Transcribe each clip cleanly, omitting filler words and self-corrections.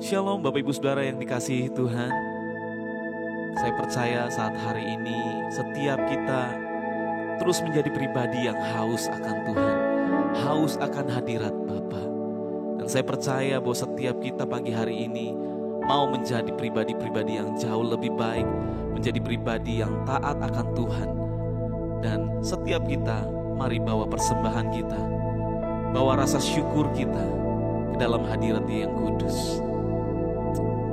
Shalom Bapak Ibu Saudara yang dikasihi Tuhan. Saya percaya saat hari ini setiap kita terus menjadi pribadi yang haus akan Tuhan, haus akan hadirat Bapa. Dan saya percaya bahwa setiap kita pagi hari ini mau menjadi pribadi-pribadi yang jauh lebih baik, menjadi pribadi yang taat akan Tuhan. Dan setiap kita mari bawa persembahan kita, bawa rasa syukur kita ke dalam hadirat Dia yang kudus.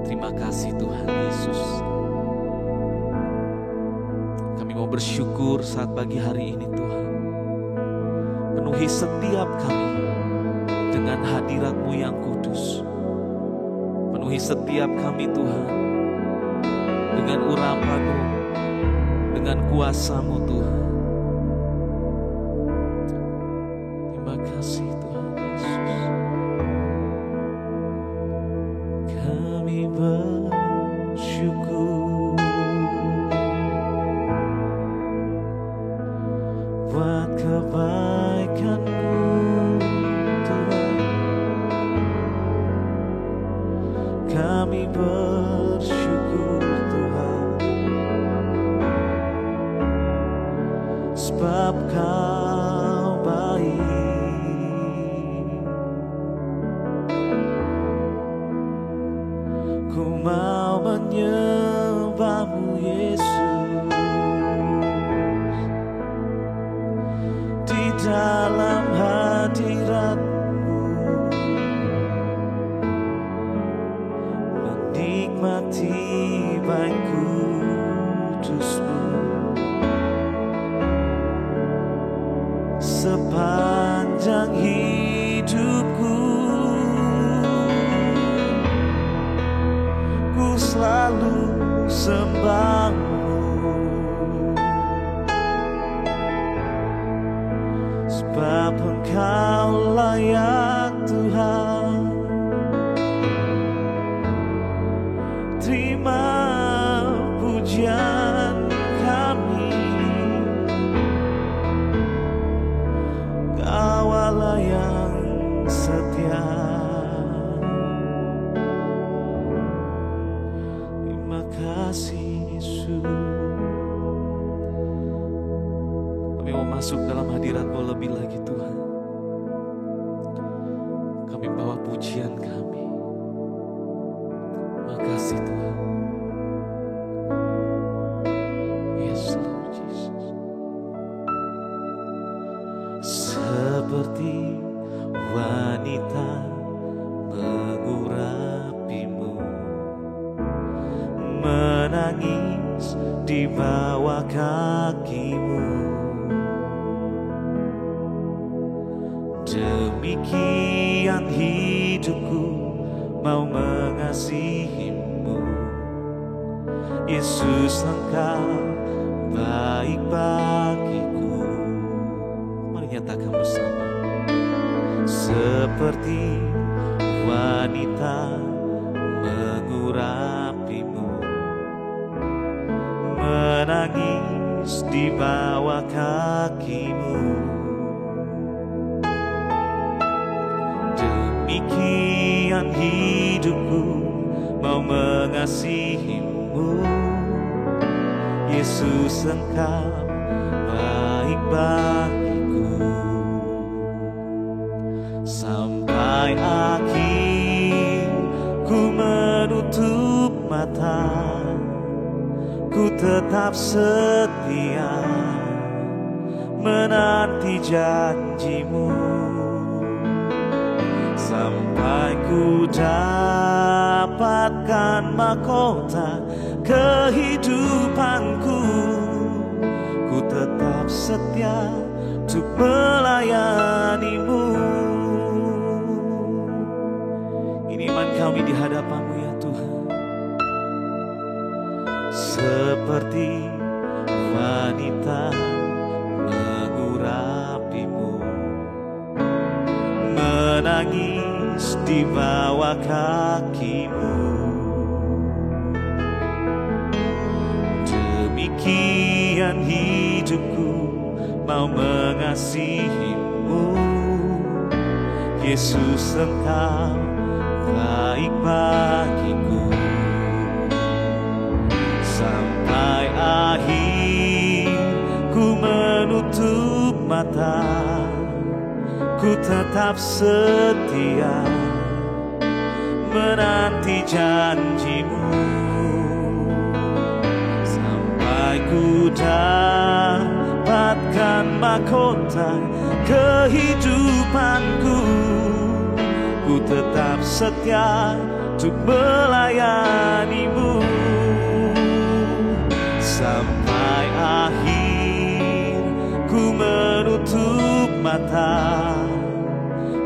Terima kasih Tuhan Yesus. Kami mau bersyukur saat pagi hari ini Tuhan. Penuhi setiap kami dengan hadirat-Mu yang kudus. Penuhi setiap kami Tuhan dengan urapan-Mu, dengan kuasa-Mu Tuhan. Terima kasih Tuhan Yesus. Kami bersyukur buat kebaikan-Mu Tuhan. Kami bersyukur Tuhan, sebab Kau baik. Ku mau menyembah-Mu Yesus di dalam hadirat-Mu, menikmati baik kudus-Mu sepanjang hidupku. Ku selalu sembah-Mu, sebab Engkau layak Tuhan. Terima pujian kami, Kau Allah yang setia. Terima kasih Yesus. Kami mau masuk dalam hadirat-Mu lebih lagi Tuhan. Kami bawa pujian kami. Terima kasih Tuhan. Yes Lord Jesus. Seperti wanita mengurapi-Mu, menangis di bawah kaki-Mu. Demikian hidupku mau mengasihi-Mu. Yesus Engkau baik bagiku. Mari nyatakan bersama. Seperti wanita mengurapi-Mu, menangis di bawah kaki-Mu. Demikian hidupku mau mengasihi-Mu. Yesus Engkau baik bagiku. Sampai akhir ku menutup mata, ku tetap setia menanti janji-Mu. Sampai ku dapatkan mahkota kehidupanku, ku tetap setia untuk melayani-Mu. Ini iman kami di hadapan-Mu ya Tuhan. Seperti wanita mengurapi-Mu, menangis di bawah kaki-Mu. Demikian hidupku mau mengasihi-Mu. Yesus Engkau baik bagi mata, ku tetap setia menanti janjimu, sampai ku dapatkan mahkota kehidupanku. Ku tetap setia untuk melayanimu sampai akhir. Ku menutup mata,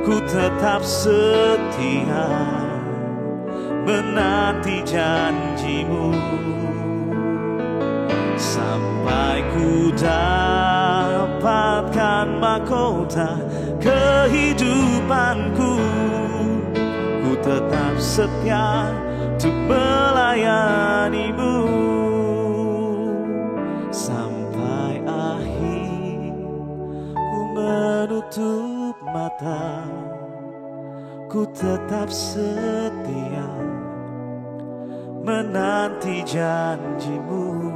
ku tetap setia menanti janjimu, sampai ku dapatkan mahkota kehidupanku. Ku tetap setia untuk melayanimu sampai akhir. Ku menutup mata, ku tetap setia menanti janjimu,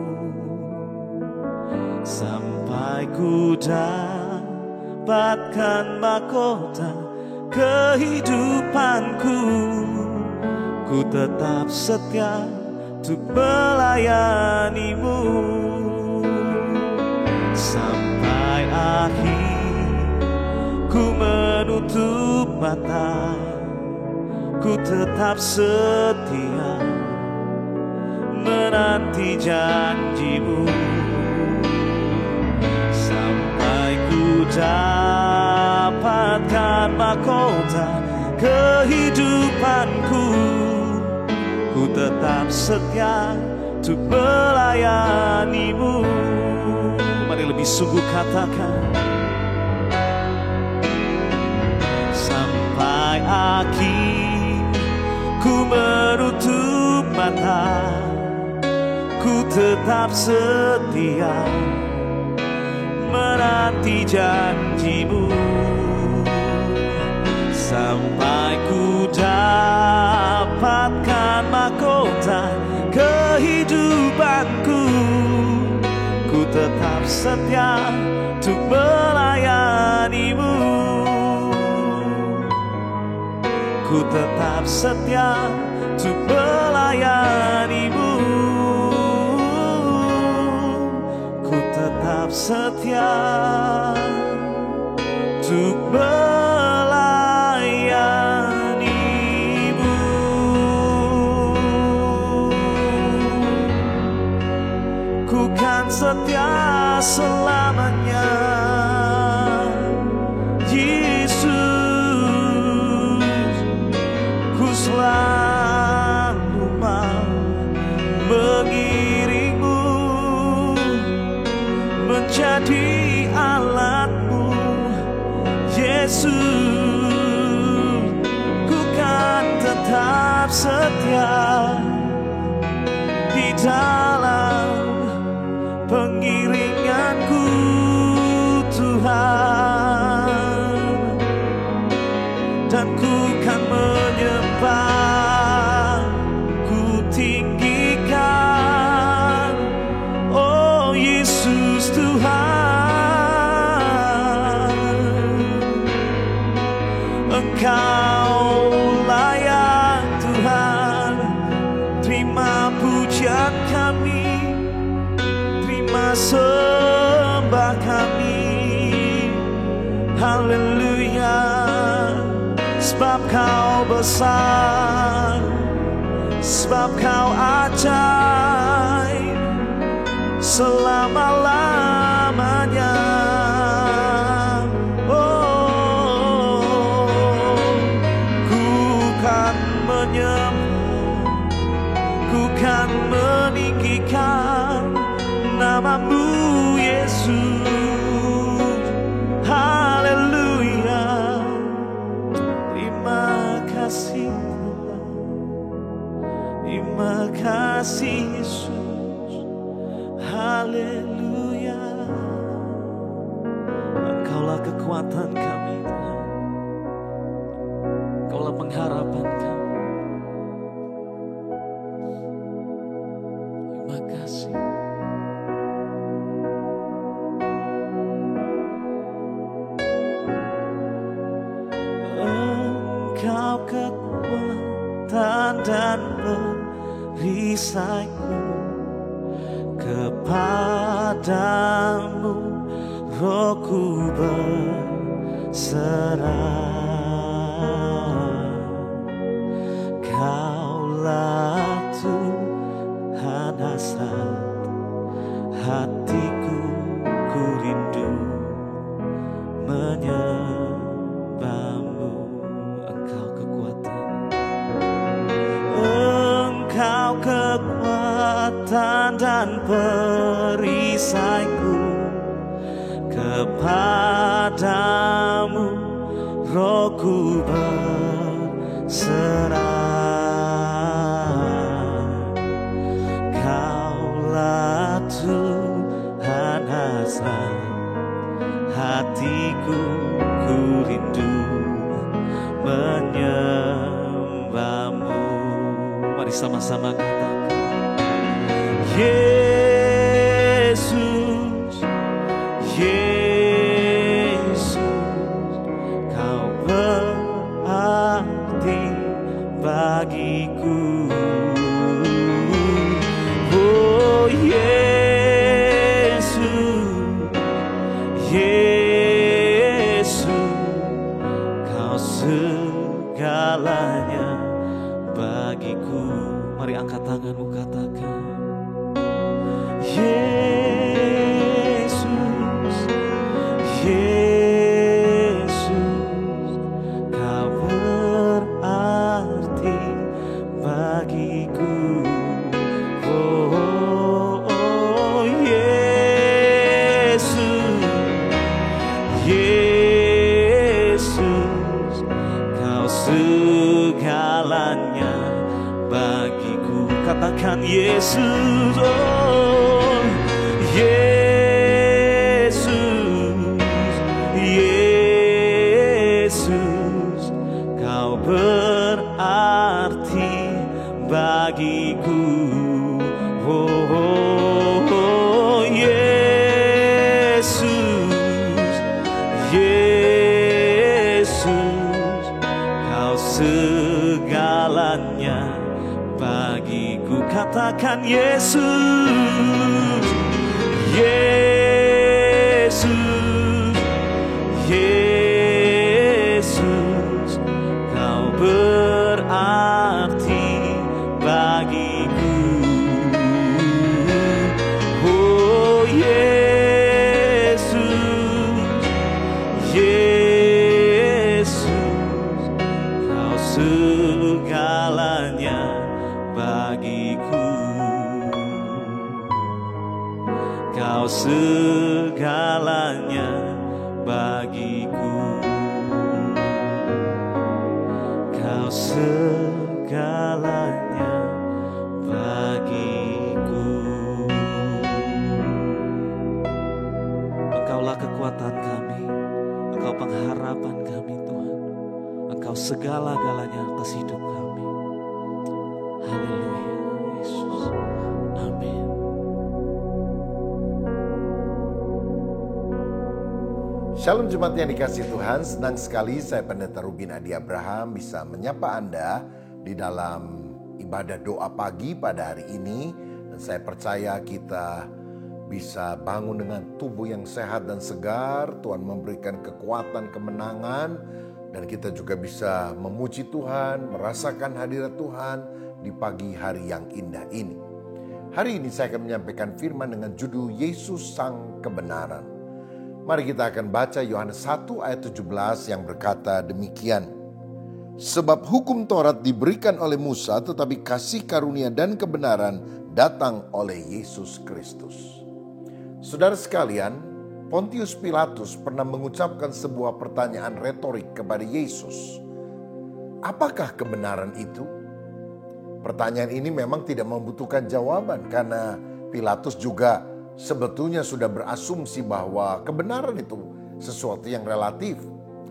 sampai ku dapatkan mahkota kehidupanku. Ku tetap setia untuk melayanimu sampai akhir. Ku menutup mata, ku tetap setia menanti janjimu, sampai ku dapatkan mahkota kehidupanku. Ku tetap setia untuk melayanimu. Mari lebih sungguh katakan, sampai akhir. Ku menutup mata, ku tetap setia menanti janjimu, sampai ku dapatkan mahkota kehidupanku. Ku tetap setia untuk melayanimu. Ku tetap setia untuk melayanimu. Ku tetap setia untuk melayanimu. Ku kan setia selamanya, Yesus. Ku selalu mau mengiringmu, menjadi alatmu, Yesus. Ku kan tetap setia di dalam pengiringanku, Tuhan. Dan ku kan menyembah, ku tinggikan, oh Yesus Tuhan. Engkau layak Tuhan, terima pujian kami, terima sembah kami. Haleluya, sebab kau besar, sebab kau ajaib selama-lamanya. Oh, ku kan menyembah, ku kan meninggikan namamu, Yesus. Haleluya, terima kasih Tuhan, terima kasih Yesus. Haleluya, Engkaulah kekuatan kami Tuhan, Engkaulah pengharapan kami. Terima kasih. dan perisaiku. Kepadamu Rohku berserah. Kaulah Tuhan hasrat hatiku, ku rindu menyembahmu. Engkau kekuatan, Engkau kekuatan dan perisaiku. Kepadamu Rohku berserah. Kaulah Tuhan hasrat hatiku, ku rindu menyembahmu. Mari sama-sama katakan, Yesus, Yesus, Kau berarti bagiku. Oh Yesus, Yesus, Kau segalanya bagiku. Mari angkat tanganmu, katakan, Yesus, Yesus, Kau berarti bagiku. Oh, Yesus, Yesus, Kau segalanya bagiku. Katakan Yesus, oh Yesus, Yesus, Kau berarti bagiku. Oh, Yesus, Yesus, Kau segalanya bagiku. Katakan Yesus, Yesus, Yesus, Kau berarti bagiku. Oh Yesus, Yesus, Kau segalanya bagiku. Kau segalanya bagiku. Kau segalanya bagiku. Engkaulah kekuatan kami, Engkau pengharapan kami Tuhan. Engkau segala-galanya atas hidup kami. Haleluya Yesus. Amin. Shalom jemaat yang dikasihi Tuhan, senang sekali saya Pendeta Rubin Adi Abraham bisa menyapa Anda di dalam ibadah doa pagi pada hari ini. Dan saya percaya kita bisa bangun dengan tubuh yang sehat dan segar. Tuhan memberikan kekuatan, kemenangan, dan kita juga bisa memuji Tuhan, merasakan hadirat Tuhan di pagi hari yang indah ini. Hari ini saya akan menyampaikan firman dengan judul Yesus Sang Kebenaran. Mari kita akan baca Yohanes 1 ayat 17 yang berkata demikian. Sebab hukum Taurat diberikan oleh Musa, tetapi kasih karunia dan kebenaran datang oleh Yesus Kristus. Saudara sekalian, Pontius Pilatus pernah mengucapkan sebuah pertanyaan retorik kepada Yesus. Apakah kebenaran itu? Pertanyaan ini memang tidak membutuhkan jawaban karena Pilatus juga sebetulnya sudah berasumsi bahwa kebenaran itu sesuatu yang relatif.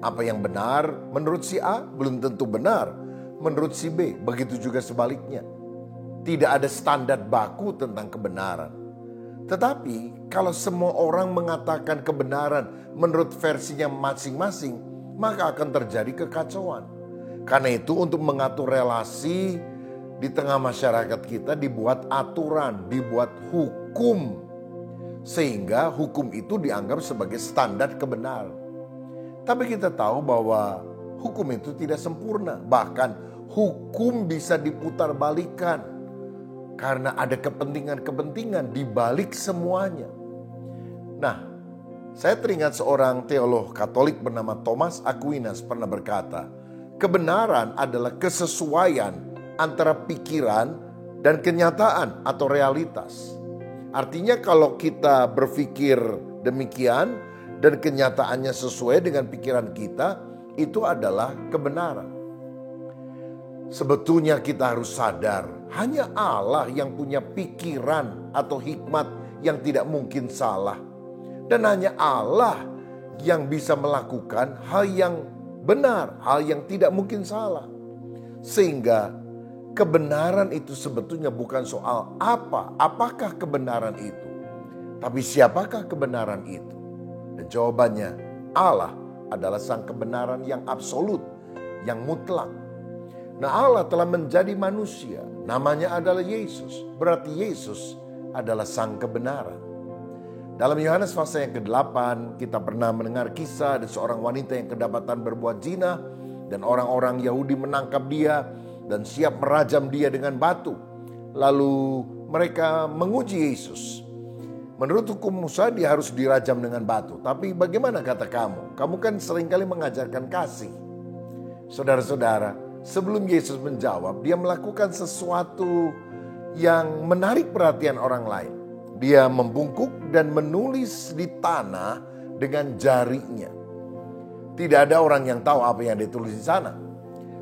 Apa yang benar menurut si A belum tentu benar menurut si B. Begitu juga sebaliknya. Tidak ada standar baku tentang kebenaran. Tetapi kalau semua orang mengatakan kebenaran menurut versinya masing-masing, maka akan terjadi kekacauan. Karena itu untuk mengatur relasi di tengah masyarakat kita dibuat aturan, dibuat hukum. Sehingga hukum itu dianggap sebagai standar kebenaran. Tapi kita tahu bahwa hukum itu tidak sempurna. Bahkan hukum bisa diputarbalikkan. Karena ada kepentingan-kepentingan di balik semuanya. Nah, saya teringat seorang teolog Katolik bernama Thomas Aquinas pernah berkata, kebenaran adalah kesesuaian antara pikiran dan kenyataan atau realitas. Artinya kalau kita berpikir demikian dan kenyataannya sesuai dengan pikiran kita, itu adalah kebenaran. Sebetulnya kita harus sadar, hanya Allah yang punya pikiran atau hikmat yang tidak mungkin salah. Dan hanya Allah yang bisa melakukan hal yang benar, hal yang tidak mungkin salah. Sehingga kebenaran itu sebetulnya bukan soal apakah kebenaran itu. Tapi siapakah kebenaran itu? Dan jawabannya, Allah adalah sang kebenaran yang absolut, yang mutlak. Nah, Allah telah menjadi manusia, namanya adalah Yesus. Berarti Yesus adalah sang kebenaran. Dalam Yohanes pasal yang ke-8, kita pernah mendengar kisah ada seorang wanita yang kedapatan berbuat zina, dan orang-orang Yahudi menangkap dia dan siap merajam dia dengan batu. Lalu mereka menguji Yesus. Menurut hukum Musa dia harus dirajam dengan batu. Tapi bagaimana kata kamu? Kamu kan seringkali mengajarkan kasih. Saudara-saudara, sebelum Yesus menjawab, dia melakukan sesuatu yang menarik perhatian orang lain. Dia membungkuk dan menulis di tanah dengan jarinya. Tidak ada orang yang tahu apa yang ditulis di sana.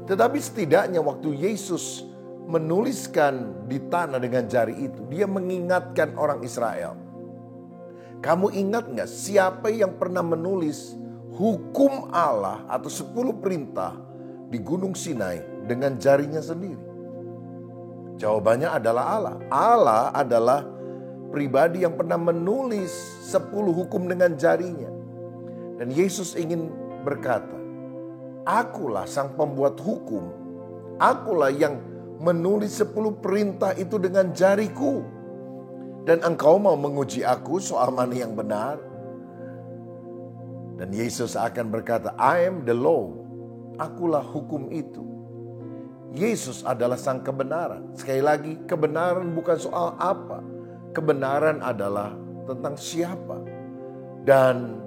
Tetapi setidaknya waktu Yesus menuliskan di tanah dengan jari itu, dia mengingatkan orang Israel. Kamu ingat gak siapa yang pernah menulis hukum Allah atau 10 perintah di Gunung Sinai dengan jarinya sendiri? Jawabannya adalah Allah. Allah adalah pribadi yang pernah menulis 10 hukum dengan jarinya. Dan Yesus ingin berkata, akulah sang pembuat hukum. Akulah yang menulis 10 perintah itu dengan jariku. Dan engkau mau menguji aku soal mana yang benar? Dan Yesus akan berkata, I am the law. Akulah hukum itu. Yesus adalah sang kebenaran. Sekali lagi, kebenaran bukan soal apa. Kebenaran adalah tentang siapa. Dan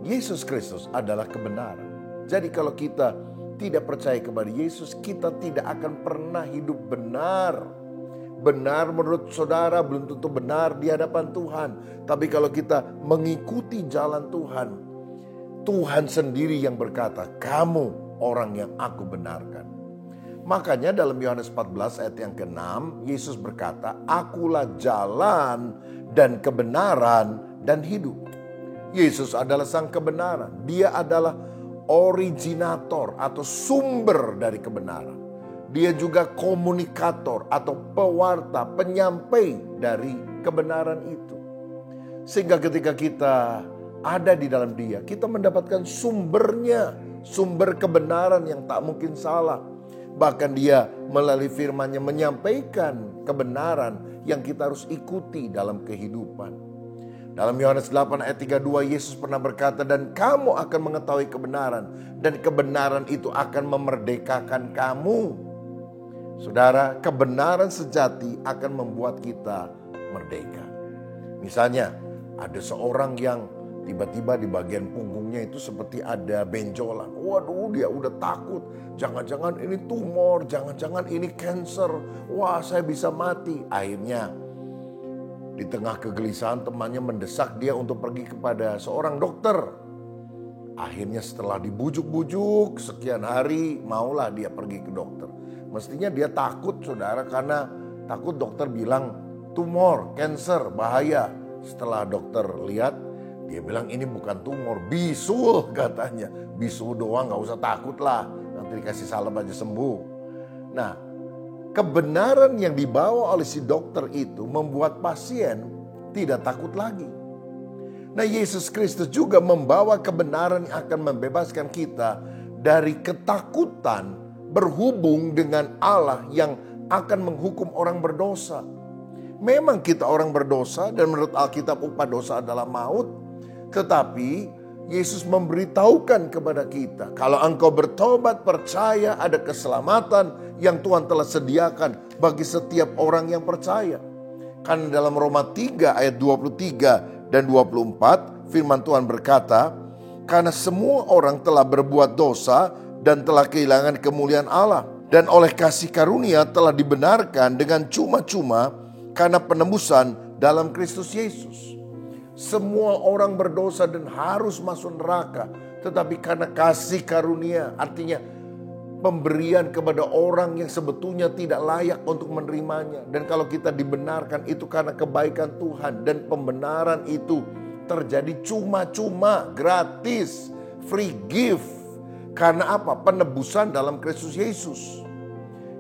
Yesus Kristus adalah kebenaran. Jadi kalau kita tidak percaya kepada Yesus, kita tidak akan pernah hidup benar. Benar menurut saudara belum tentu benar di hadapan Tuhan. Tapi kalau kita mengikuti jalan Tuhan, Tuhan sendiri yang berkata, kamu orang yang aku benarkan. Makanya dalam Yohanes 14 ayat yang ke-6, Yesus berkata, akulah jalan dan kebenaran dan hidup. Yesus adalah sang kebenaran. Dia adalah originator atau sumber dari kebenaran. Dia juga komunikator atau pewarta, penyampai dari kebenaran itu. Sehingga ketika kita ada di dalam Dia, kita mendapatkan sumbernya, sumber kebenaran yang tak mungkin salah. Bahkan Dia melalui firman-Nya menyampaikan kebenaran yang kita harus ikuti dalam kehidupan. Dalam Yohanes 8 ayat 32 Yesus pernah berkata, dan kamu akan mengetahui kebenaran, dan kebenaran itu akan memerdekakan kamu. Saudara, kebenaran sejati akan membuat kita merdeka. Misalnya, ada seorang yang tiba-tiba di bagian punggungnya itu seperti ada benjolan. Waduh, dia udah takut. Jangan-jangan ini tumor, jangan-jangan ini kanker. Wah, saya bisa mati. Akhirnya, di tengah kegelisahan temannya mendesak dia untuk pergi kepada seorang dokter. Akhirnya setelah dibujuk-bujuk sekian hari, maulah dia pergi ke dokter. Mestinya dia takut, saudara, karena takut dokter bilang tumor, kanker, bahaya. Setelah dokter lihat, dia bilang ini bukan tumor, bisul katanya. Bisul doang, gak usah takut lah. Nanti dikasih salep aja sembuh. Nah, kebenaran yang dibawa oleh si dokter itu membuat pasien tidak takut lagi. Nah, Yesus Kristus juga membawa kebenaran yang akan membebaskan kita dari ketakutan berhubung dengan Allah yang akan menghukum orang berdosa. Memang kita orang berdosa dan menurut Alkitab upah dosa adalah maut. Tetapi Yesus memberitahukan kepada kita, kalau engkau bertobat, percaya, ada keselamatan yang Tuhan telah sediakan bagi setiap orang yang percaya. Karena dalam Roma 3 ayat 23 dan 24 firman Tuhan berkata, karena semua orang telah berbuat dosa dan telah kehilangan kemuliaan Allah, dan oleh kasih karunia telah dibenarkan dengan cuma-cuma karena penebusan dalam Kristus Yesus. Semua orang berdosa dan harus masuk neraka. Tetapi karena kasih karunia, artinya pemberian kepada orang yang sebetulnya tidak layak untuk menerimanya. Dan kalau kita dibenarkan itu karena kebaikan Tuhan. Dan pembenaran itu terjadi cuma-cuma, gratis, free gift. Karena apa? Penebusan dalam Kristus Yesus.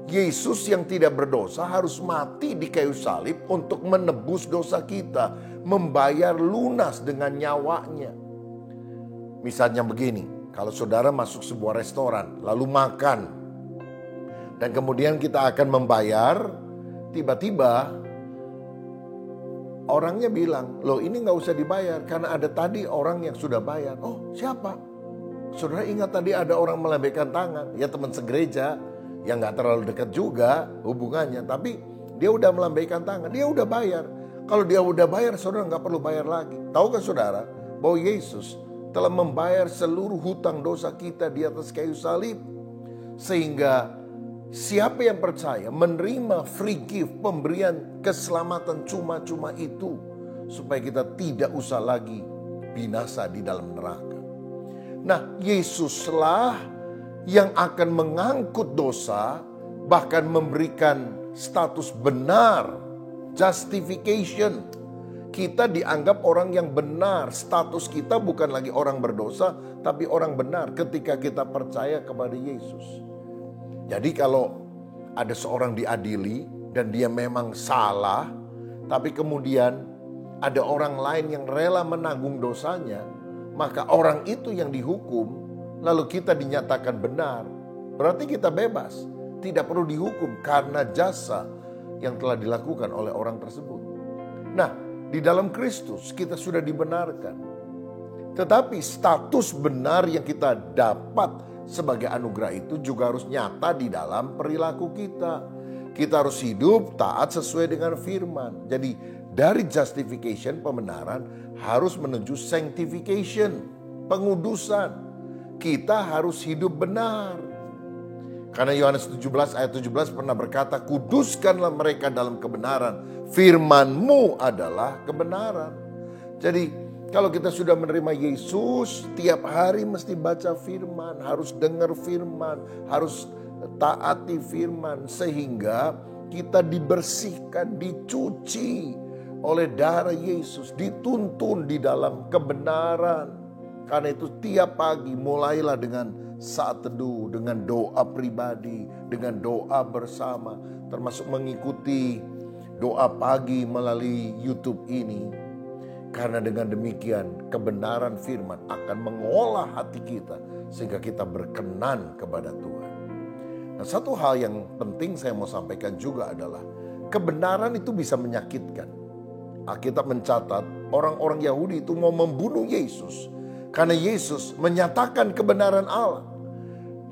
Yesus yang tidak berdosa harus mati di kayu salib untuk menebus dosa kita, membayar lunas dengan nyawanya. Misalnya begini, kalau saudara masuk sebuah restoran lalu makan dan kemudian kita akan membayar, tiba-tiba orangnya bilang, loh ini gak usah dibayar karena ada tadi orang yang sudah bayar. Oh siapa? Saudara ingat tadi ada orang melambaikan tangan, ya teman segereja, yang gak terlalu dekat juga hubungannya. Tapi dia udah melambaikan tangan, dia udah bayar. Kalau dia udah bayar, saudara gak perlu bayar lagi. Tahukah saudara bahwa Yesus telah membayar seluruh hutang dosa kita di atas kayu salib. Sehingga siapa yang percaya menerima free gift, pemberian keselamatan cuma-cuma itu. Supaya kita tidak usah lagi binasa di dalam neraka. Nah, Yesuslah yang akan mengangkut dosa, bahkan memberikan status benar, justification. Kita dianggap orang yang benar, status kita bukan lagi orang berdosa, tapi orang benar ketika kita percaya kepada Yesus. Jadi kalau ada seorang diadili dan dia memang salah, tapi kemudian ada orang lain yang rela menanggung dosanya, maka orang itu yang dihukum, lalu kita dinyatakan benar, berarti kita bebas. Tidak perlu dihukum karena jasa yang telah dilakukan oleh orang tersebut. Nah, di dalam Kristus kita sudah dibenarkan. Tetapi status benar yang kita dapat sebagai anugerah itu juga harus nyata di dalam perilaku kita. Kita harus hidup taat sesuai dengan firman. Jadi dari justification, pembenaran, harus menuju sanctification, pengudusan. Kita harus hidup benar. Karena Yohanes 17 ayat 17 pernah berkata, kuduskanlah mereka dalam kebenaran. Firman-Mu adalah kebenaran. Jadi kalau kita sudah menerima Yesus, tiap hari mesti baca firman, harus dengar firman, harus taati firman. Sehingga kita dibersihkan, dicuci oleh darah Yesus, dituntun di dalam kebenaran. Karena itu tiap pagi mulailah dengan saat teduh, dengan doa pribadi, dengan doa bersama. Termasuk mengikuti doa pagi melalui YouTube ini. Karena dengan demikian kebenaran firman akan mengolah hati kita. Sehingga kita berkenan kepada Tuhan. Nah, satu hal yang penting saya mau sampaikan juga adalah kebenaran itu bisa menyakitkan. Alkitab mencatat orang-orang Yahudi itu mau membunuh Yesus. Karena Yesus menyatakan kebenaran Allah.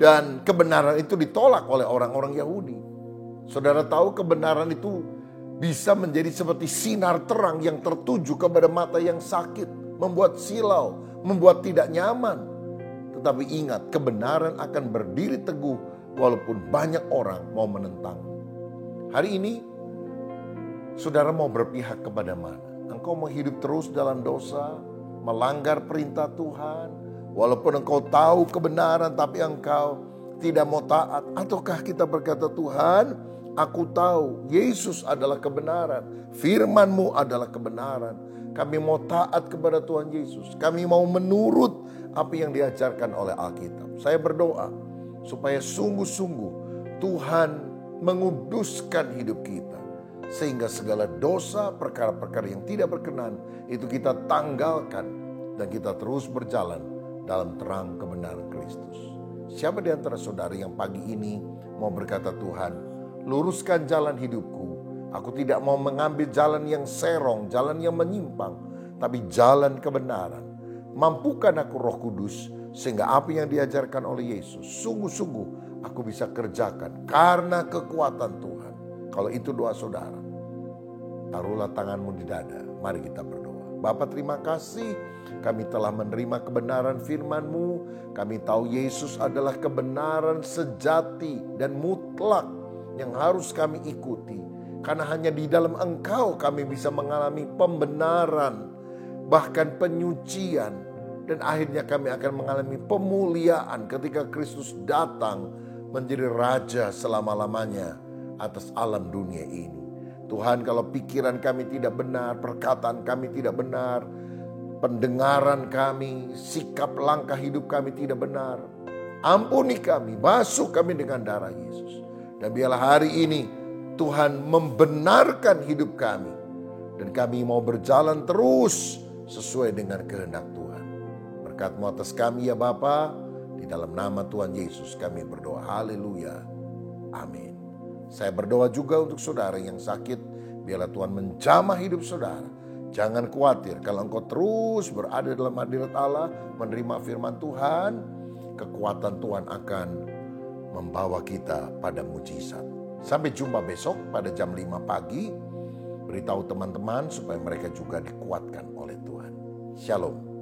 Dan kebenaran itu ditolak oleh orang-orang Yahudi. Saudara tahu kebenaran itu bisa menjadi seperti sinar terang yang tertuju kepada mata yang sakit. Membuat silau, membuat tidak nyaman. Tetapi ingat, kebenaran akan berdiri teguh walaupun banyak orang mau menentang. Hari ini, saudara mau berpihak kepada mana? Engkau mau hidup terus dalam dosa, melanggar perintah Tuhan, walaupun engkau tahu kebenaran tapi engkau tidak mau taat? Ataukah kita berkata, Tuhan, aku tahu Yesus adalah kebenaran, firman-Mu adalah kebenaran. Kami mau taat kepada Tuhan Yesus, kami mau menurut apa yang diajarkan oleh Alkitab. Saya berdoa supaya sungguh-sungguh Tuhan menguduskan hidup kita. Sehingga segala dosa, perkara-perkara yang tidak berkenan, itu kita tanggalkan. Dan kita terus berjalan dalam terang kebenaran Kristus. Siapa di antara saudara yang pagi ini mau berkata, Tuhan, luruskan jalan hidupku. Aku tidak mau mengambil jalan yang serong, jalan yang menyimpang, tapi jalan kebenaran. Mampukan aku Roh Kudus, sehingga apa yang diajarkan oleh Yesus, sungguh-sungguh aku bisa kerjakan karena kekuatan Tuhan. Kalau itu doa saudara, taruhlah tanganmu di dada. Mari kita berdoa. Bapa, terima kasih kami telah menerima kebenaran firman-Mu. Kami tahu Yesus adalah kebenaran sejati dan mutlak yang harus kami ikuti. Karena hanya di dalam Engkau kami bisa mengalami pembenaran, bahkan penyucian. Dan akhirnya kami akan mengalami pemuliaan ketika Kristus datang menjadi Raja selama-lamanya atas alam dunia ini. Tuhan, kalau pikiran kami tidak benar, perkataan kami tidak benar, pendengaran kami, sikap langkah hidup kami tidak benar, ampuni kami, basuh kami dengan darah Yesus. Dan biarlah hari ini Tuhan membenarkan hidup kami, dan kami mau berjalan terus sesuai dengan kehendak Tuhan. Berkat-Mu atas kami ya Bapa, di dalam nama Tuhan Yesus kami berdoa. Haleluya. Amin. Saya berdoa juga untuk saudara yang sakit, biarlah Tuhan menjamah hidup saudara. Jangan khawatir, kalau engkau terus berada dalam hadirat Allah, menerima firman Tuhan, kekuatan Tuhan akan membawa kita pada mujizat. Sampai jumpa besok pada jam 5 pagi. Beritahu teman-teman supaya mereka juga dikuatkan oleh Tuhan. Shalom.